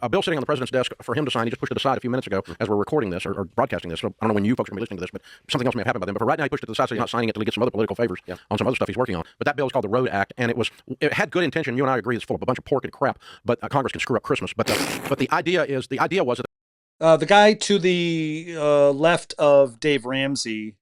a bill sitting on the president's desk for him to sign. He just pushed it aside a few minutes ago as we're recording this or broadcasting this. So I don't know when you folks are going to be listening to this, but something else may have happened by then. But for right now, he pushed it to the side so he's not signing it until he gets some other political favors on some other stuff he's working on. But that bill is called the Road Act, and it had good intention. You and I agree it's full of a bunch of pork and crap, but Congress can screw up Christmas. But the idea was that the guy to the left of Dave Ramsey,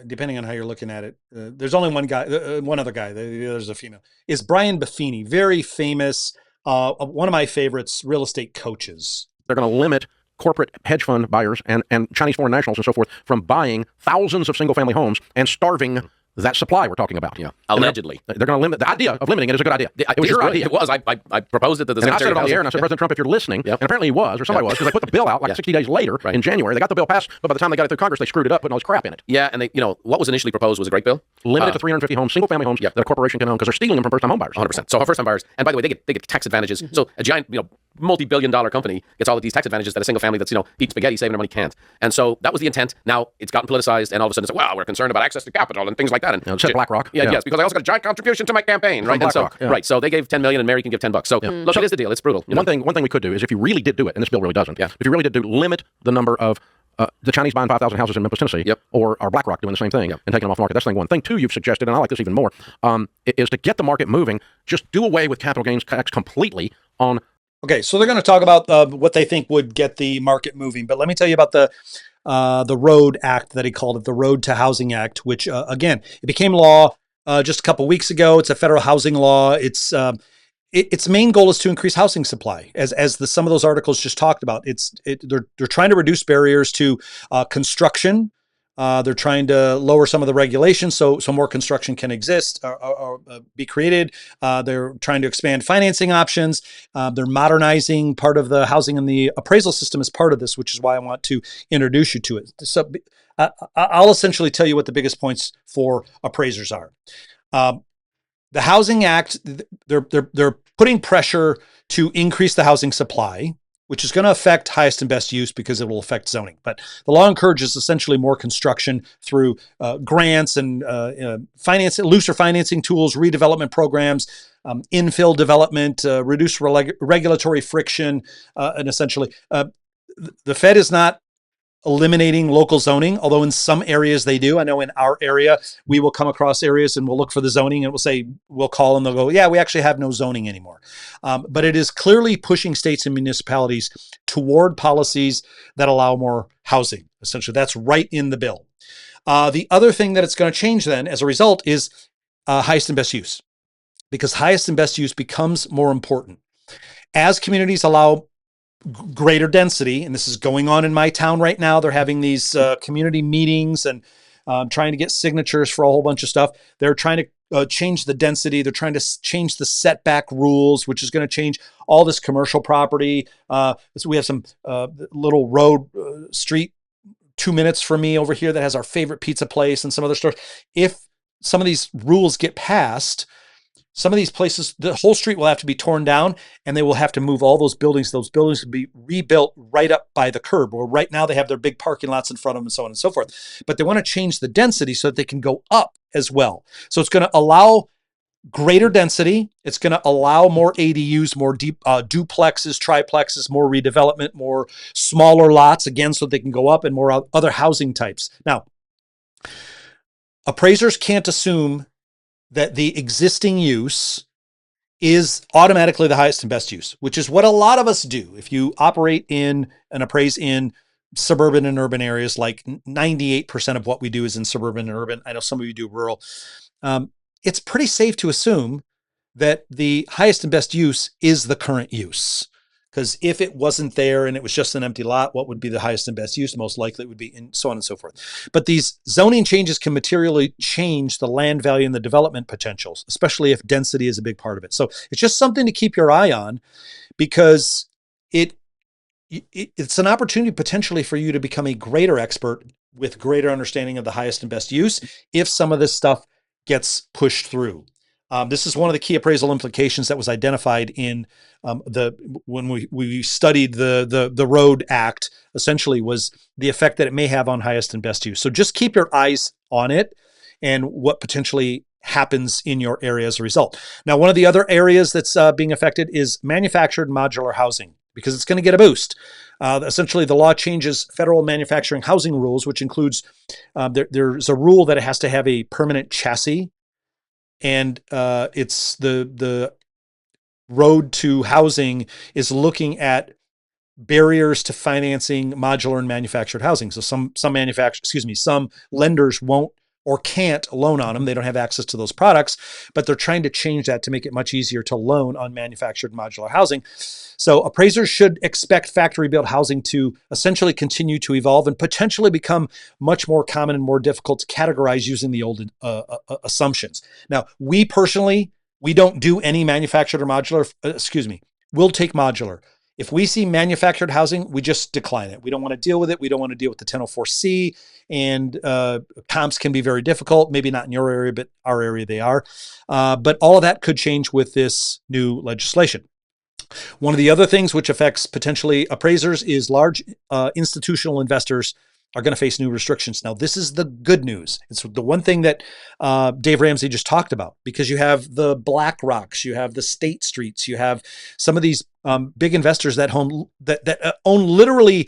depending on how you're looking at it, there's only one guy, one other guy, there's a female, is Brian Buffini, very famous, one of my favorites, real estate coaches. They're going to limit corporate hedge fund buyers and Chinese foreign nationals and so forth from buying thousands of single-family homes and starving that supply we're talking about. Yeah, allegedly. They're going to limit. The idea of limiting it is a good idea. It was your idea. It was. I proposed it to the Secretary. I said it on the air, and I said, yeah. President Trump, if you're listening, and apparently he was, or somebody was, because they put the bill out like 60 days later in January. They got the bill passed, but by the time they got it through Congress, they screwed it up, putting all this crap in it. Yeah, and what was initially proposed was a great bill. Limited to 350 homes, single-family homes that a corporation can own, because they're stealing them from first-time home buyers. 100%. So first-time buyers, and by the way, they get tax advantages. So a giant, multi-billion-dollar company gets all of these tax advantages that a single family that's eating spaghetti, saving their money can't. And so that was the intent. Now it's gotten politicized, and all of a sudden it's like, well, we're concerned about access to capital and things like that. And it said BlackRock. Yes, because I also got a giant contribution to my campaign, right? And so so they gave $10 million, and Mary can give $10. So look, it is the deal. It's brutal. One thing we could do is, if you really did do it, and this bill really doesn't, if you really did limit the number of the Chinese buying 5,000 houses in Memphis, Tennessee, or BlackRock doing the same thing and taking them off the market. That's thing one. Thing two, you've suggested, and I like this even more, is to get the market moving. Just do away with capital gains tax completely on. Okay, so they're going to talk about what they think would get the market moving. But let me tell you about the Road Act that he called it, the Road to Housing Act, which, again, it became law just a couple weeks ago. It's a federal housing law. Its main goal is to increase housing supply, as some of those articles just talked about. They're trying to reduce barriers to construction. They're trying to lower some of the regulations so more construction can exist or be created. They're trying to expand financing options. They're modernizing part of the housing and the appraisal system as part of this, which is why I want to introduce you to it. So I'll essentially tell you what the biggest points for appraisers are. The Housing Act, they're putting pressure to increase the housing supply, which is going to affect highest and best use because it will affect zoning. But the law encourages essentially more construction through grants and looser financing tools, redevelopment programs, infill development, reduce regulatory friction, and essentially the Fed is not eliminating local zoning, although in some areas they do. I know in our area, we will come across areas and we'll look for the zoning and we'll call them, they'll go, yeah, we actually have no zoning anymore. But it is clearly pushing states and municipalities toward policies that allow more housing. Essentially, that's right in the bill. The other thing that it's going to change then as a result is highest and best use, because highest and best use becomes more important. As communities allow greater density, and this is going on in my town right now. They're having these community meetings and trying to get signatures for a whole bunch of stuff. They're trying to change the density. They're trying to change the setback rules, which is going to change all this commercial property. So we have some little road street 2 minutes from me over here that has our favorite pizza place and some other stores. If some of these rules get passed, some of these places, the whole street will have to be torn down, and they will have to move all those buildings. Those buildings will be rebuilt right up by the curb, or right now they have their big parking lots in front of them and so on and so forth. But they want to change the density so that they can go up as well. So it's going to allow greater density. It's going to allow more ADUs, more duplexes, triplexes, more redevelopment, more smaller lots, again, so they can go up, and more other housing types. Now, appraisers can't assume that the existing use is automatically the highest and best use, which is what a lot of us do. If you operate in and appraise in suburban and urban areas, like 98% of what we do is in suburban and urban. I know some of you do rural. It's pretty safe to assume that the highest and best use is the current use. Because if it wasn't there and it was just an empty lot, what would be the highest and best use? Most likely it would be, and so on and so forth. But these zoning changes can materially change the land value and the development potentials, especially if density is a big part of it. So it's just something to keep your eye on, because it's an opportunity potentially for you to become a greater expert with greater understanding of the highest and best use if some of this stuff gets pushed through. This is one of the key appraisal implications that was identified in when we studied the Road Act. Essentially, was the effect that it may have on highest and best use. So just keep your eyes on it and what potentially happens in your area as a result. Now, one of the other areas that's being affected is manufactured modular housing, because it's going to get a boost. Essentially, the law changes federal manufacturing housing rules, which includes there's a rule that it has to have a permanent chassis, and it's the road to housing is looking at barriers to financing modular and manufactured housing. So some lenders won't or can't loan on them. They don't have access to those products, but they're trying to change that to make it much easier to loan on manufactured modular housing. So appraisers should expect factory-built housing to essentially continue to evolve and potentially become much more common and more difficult to categorize using the old assumptions. Now, we personally, we don't do any manufactured or modular, we'll take modular. If we see manufactured housing, we just decline it. We don't want to deal with it. We don't want to deal with the 1004C, and comps can be very difficult. Maybe not in your area, but our area they are. But all of that could change with this new legislation. One of the other things which affects potentially appraisers is large institutional investors are going to face new restrictions. Now, this is the good news. It's the one thing that Dave Ramsey just talked about, because you have the BlackRocks, you have the State Streets, you have some of these big investors that own literally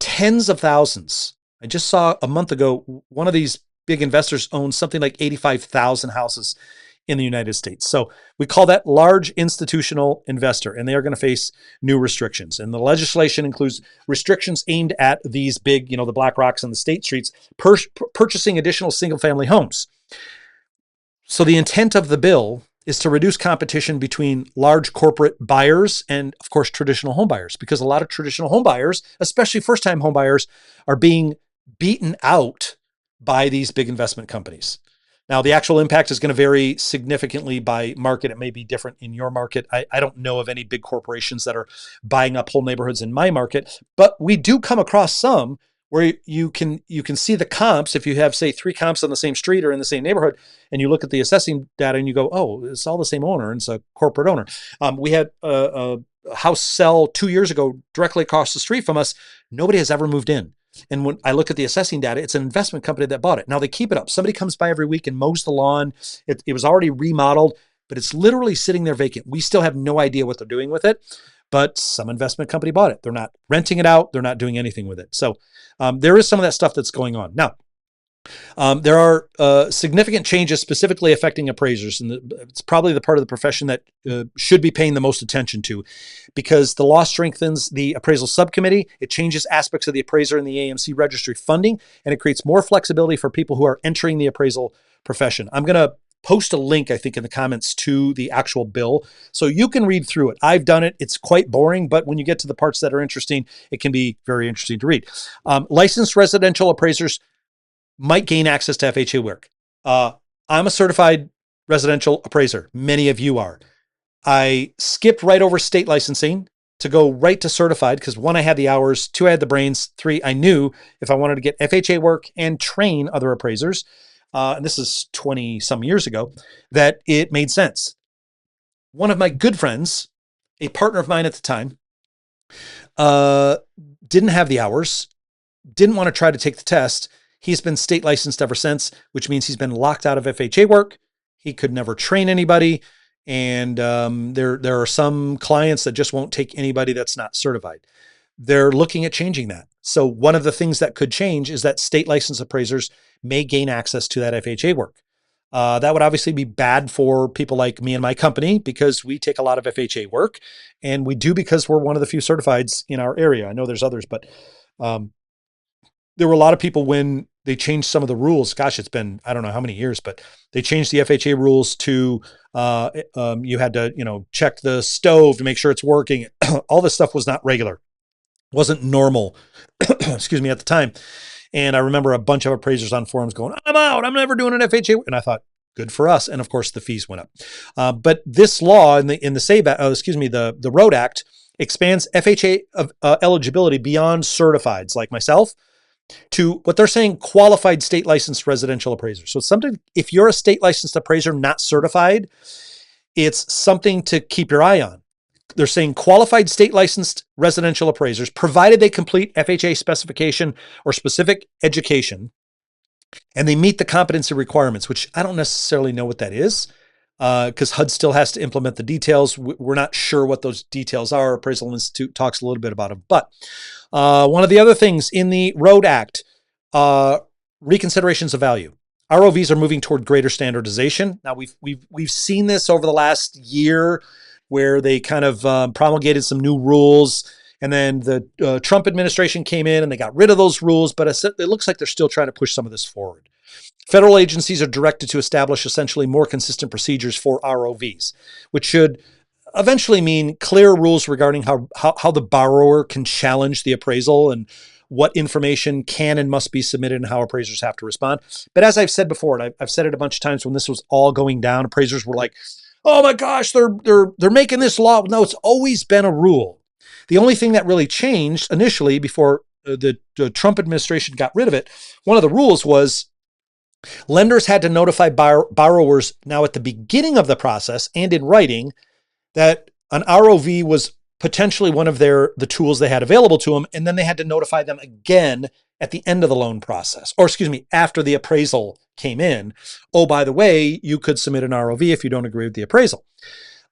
tens of thousands. I just saw a month ago, one of these big investors owns something like 85,000 houses in the United States. So we call that large institutional investor, and they are going to face new restrictions. And the legislation includes restrictions aimed at these big, the BlackRocks and the State Streets purchasing additional single-family homes. So the intent of the bill is to reduce competition between large corporate buyers and, of course, traditional home buyers, because a lot of traditional home buyers, especially first-time home buyers, are being beaten out by these big investment companies. Now, the actual impact is going to vary significantly by market. It may be different in your market. I don't know of any big corporations that are buying up whole neighborhoods in my market, but we do come across some where you can see the comps. If you have, say, 3 comps on the same street or in the same neighborhood, and you look at the assessing data and you go, oh, it's all the same owner, and it's a corporate owner. We had a house sell 2 years ago directly across the street from us. Nobody has ever moved in. And when I look at the assessing data, it's an investment company that bought it. Now they keep it up. Somebody comes by every week and mows the lawn. It was already remodeled, but it's literally sitting there vacant. We still have no idea what they're doing with it, but some investment company bought it. They're not renting it out. They're not doing anything with it. So there is some of that stuff that's going on. Now, there are significant changes specifically affecting appraisers, and it's probably the part of the profession that should be paying the most attention to, because the law strengthens the appraisal subcommittee. It changes aspects of the appraiser and the AMC registry funding, and it creates more flexibility for people who are entering the appraisal profession. I'm going to post a link, I think, in the comments to the actual bill, so you can read through it. I've done it. It's quite boring, but when you get to the parts that are interesting, it can be very interesting to read. Licensed residential appraisers might gain access to FHA work. I'm a certified residential appraiser. Many of you are. I skipped right over state licensing to go right to certified because 1, I had the hours, 2, I had the brains, 3, I knew if I wanted to get FHA work and train other appraisers, and this is 20 some years ago, that it made sense. One of my good friends, a partner of mine at the time, didn't have the hours, didn't want to try to take the test. He's been state licensed ever since, which means he's been locked out of FHA work. He could never train anybody. And there are some clients that just won't take anybody that's not certified. They're looking at changing that. So one of the things that could change is that state licensed appraisers may gain access to that FHA work. That would obviously be bad for people like me and my company, because we take a lot of FHA work, and we do because we're one of the few certifieds in our area. I know there's others, but there were a lot of people when they changed some of the rules. Gosh, it's been, I don't know how many years, but they changed the FHA rules to you had to, check the stove to make sure it's working. All this stuff was not regular, wasn't normal, excuse me, at the time. And I remember a bunch of appraisers on forums going, I'm out, I'm never doing an FHA. And I thought, good for us. And of course the fees went up. But this law in the Road Act expands FHA eligibility beyond certifieds like myself to what they're saying qualified state licensed residential appraisers. So it's something, if you're a state licensed appraiser not certified, it's something to keep your eye on. They're saying qualified state licensed residential appraisers, provided they complete FHA specification or specific education, and they meet the competency requirements, which I don't necessarily know what that is. because HUD still has to implement the details. We're not sure what those details are. Appraisal Institute talks a little bit about them. But one of the other things in the Road Act, reconsiderations of value. ROVs are moving toward greater standardization. Now we've seen this over the last year, where they kind of promulgated some new rules, and then the Trump administration came in and they got rid of those rules. But it looks like they're still trying to push some of this forward. Federal agencies are directed to establish essentially more consistent procedures for ROVs, which should eventually mean clear rules regarding how the borrower can challenge the appraisal and what information can and must be submitted and how appraisers have to respond. But as I've said before, and I've said it a bunch of times, when this was all going down, appraisers were like, "Oh my gosh, they're making this law." No, it's always been a rule. The only thing that really changed initially, before the Trump administration got rid of it, one of the rules was lenders had to notify borrowers now at the beginning of the process and in writing that an ROV was potentially one of the tools they had available to them. And then they had to notify them again at the end of the loan process, or after the appraisal came in. Oh, by the way, you could submit an ROV if you don't agree with the appraisal.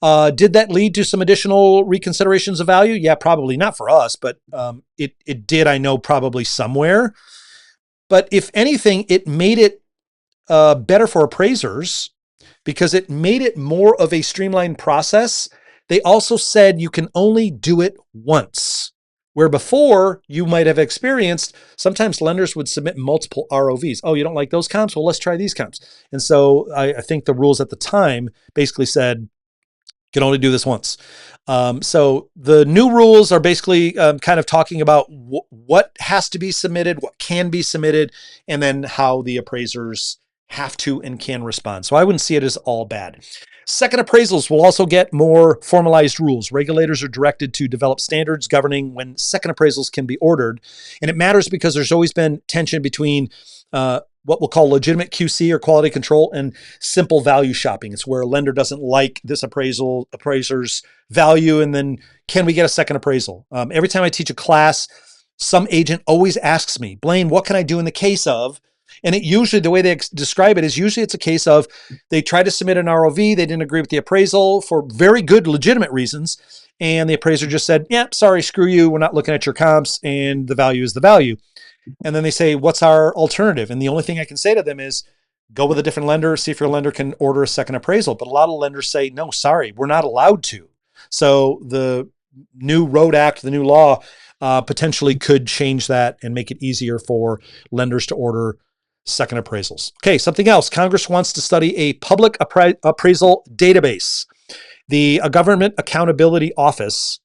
Did that lead to some additional reconsiderations of value? Yeah, probably not for us, but it did, I know, probably somewhere. But if anything, it made it better for appraisers, because it made it more of a streamlined process. They also said you can only do it once, where before you might have experienced, sometimes lenders would submit multiple ROVs. Oh, you don't like those comps? Well, let's try these comps. And so I think the rules at the time basically said, you can only do this once. So the new rules are basically kind of talking about what has to be submitted, what can be submitted, and then how the appraisers have to and can respond. So I wouldn't see it as all bad. Second appraisals will also get more formalized rules. Regulators are directed to develop standards governing when second appraisals can be ordered. And it matters because there's always been tension between what we'll call legitimate QC or quality control and simple value shopping. It's where a lender doesn't like this appraiser's value, and then can we get a second appraisal? Every time I teach a class, some agent always asks me, "Blaine, what can I do in the case of?" And it usually, the way they describe it is usually it's a case of they tried to submit an ROV, they didn't agree with the appraisal for very good, legitimate reasons. And the appraiser just said, "Yeah, sorry, screw you. We're not looking at your comps, and the value is the value." And then they say, "What's our alternative?" And the only thing I can say to them is go with a different lender, see if your lender can order a second appraisal. But a lot of lenders say, "No, sorry, we're not allowed to." So the new Road Act, the new law, potentially could change that and make it easier for lenders to order second appraisals. Okay, something else. Congress wants to study a public appraisal database. The Government Accountability Office,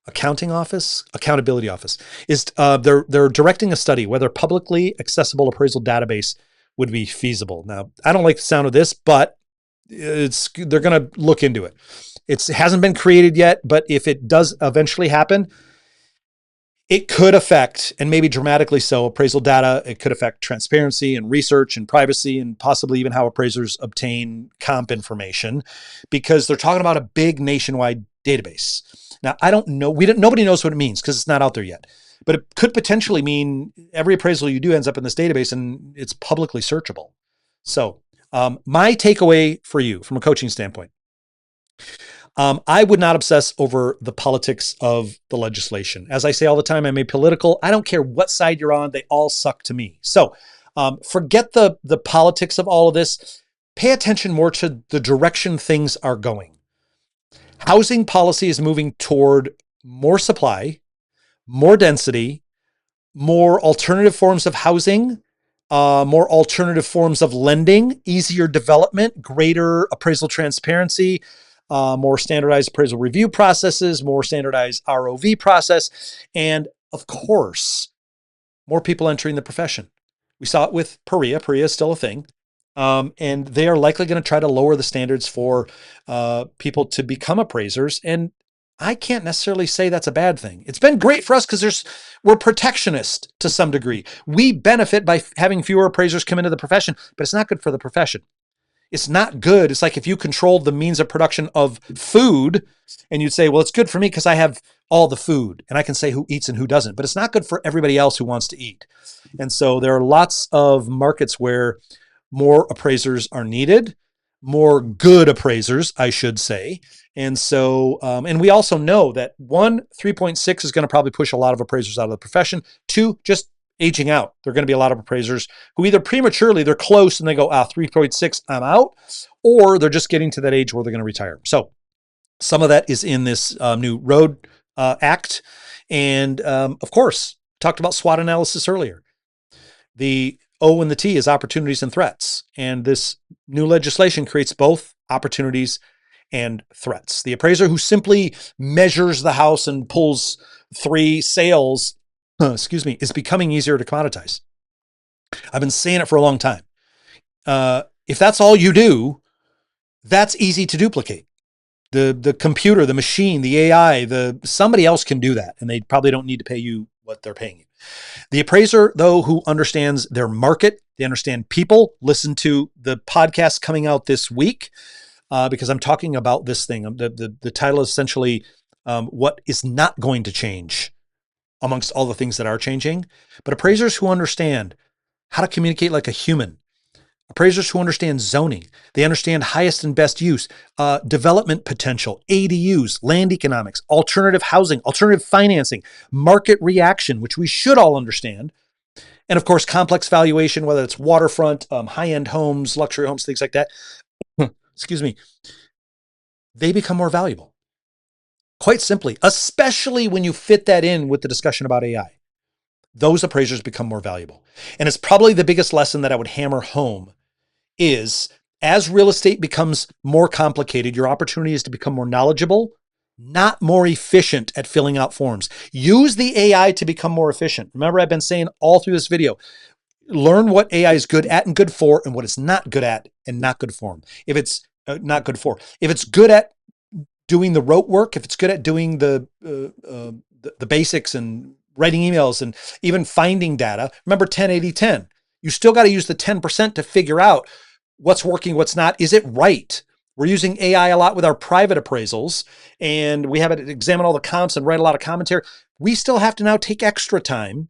Accountability Office is they're directing a study whether publicly accessible appraisal database would be feasible. Now, I don't like the sound of this, but they're going to look into it. It hasn't been created yet, but if it does eventually happen, it could affect, and maybe dramatically so, appraisal data. It could affect transparency and research and privacy, and possibly even how appraisers obtain comp information, because they're talking about a big nationwide database. Now, I don't know. Nobody knows what it means because it's not out there yet. But it could potentially mean every appraisal you do ends up in this database and it's publicly searchable. So my takeaway for you from a coaching standpoint, I would not obsess over the politics of the legislation. As I say all the time, I'm apolitical. I don't care what side you're on. They all suck to me. So forget the politics of all of this. Pay attention more to the direction things are going. Housing policy is moving toward more supply, more density, more alternative forms of housing, more alternative forms of lending, easier development, greater appraisal transparency, more standardized appraisal review processes, more standardized ROV process, and of course, more people entering the profession. We saw it with PREA. PREA is still a thing. And they are likely going to try to lower the standards for people to become appraisers. And I can't necessarily say that's a bad thing. It's been great for us because we're protectionist to some degree. We benefit by having fewer appraisers come into the profession, but it's not good for the profession. It's not good. It's like if you controlled the means of production of food and you'd say, well, it's good for me because I have all the food and I can say who eats and who doesn't, but it's not good for everybody else who wants to eat. And so there are lots of markets where more appraisers are needed. more good appraisers, I should say. And so, and we also know that 3.6 is going to probably push a lot of appraisers out of the profession. 2, just aging out. There are going to be a lot of appraisers who either prematurely, they're close and they go, 3.6, I'm out, or they're just getting to that age where they're going to retire. So some of that is in this new Road Act. And of course, talked about SWOT analysis earlier. The O and the T is opportunities and threats. And this new legislation creates both opportunities and threats. The appraiser who simply measures the house and pulls 3 sales, is becoming easier to commoditize. I've been saying it for a long time. If that's all you do, that's easy to duplicate. The computer, the machine, the AI, somebody else can do that, and they probably don't need to pay you what they're paying you. The appraiser, though, who understands their market, they understand people. Listen to the podcast coming out this week because I'm talking about this thing. The title is essentially what is not going to change amongst all the things that are changing. But appraisers who understand how to communicate like a human, appraisers who understand zoning, they understand highest and best use, development potential, ADUs, land economics, alternative housing, alternative financing, market reaction, which we should all understand. And of course, complex valuation, whether it's waterfront, high-end homes, luxury homes, things like that. Excuse me. They become more valuable. Quite simply, especially when you fit that in with the discussion about AI. Those appraisers become more valuable. And it's probably the biggest lesson that I would hammer home is as real estate becomes more complicated, your opportunity is to become more knowledgeable, not more efficient at filling out forms. Use the AI to become more efficient. Remember, I've been saying all through this video, learn what AI is good at and good for and what it's not good at and not good for them. If it's not good for, if it's good at doing the rote work, if it's good at doing the basics and writing emails and even finding data, remember 10-80-10. You still got to use the 10% to figure out what's working, what's not. Is it right? We're using AI a lot with our private appraisals, and we have it examine all the comps and write a lot of commentary. We still have to now take extra time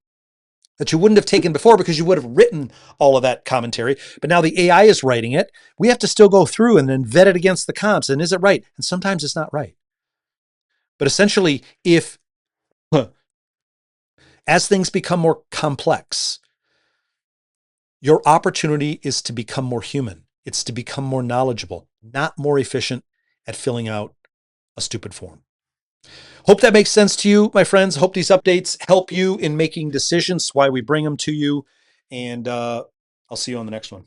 that you wouldn't have taken before because you would have written all of that commentary. But now the AI is writing it. We have to still go through and then vet it against the comps. And is it right? And sometimes it's not right. But essentially, as things become more complex, your opportunity is to become more human. It's to become more knowledgeable, not more efficient at filling out a stupid form. Hope that makes sense to you, my friends. Hope these updates help you in making decisions. That's why we bring them to you. And I'll see you on the next one.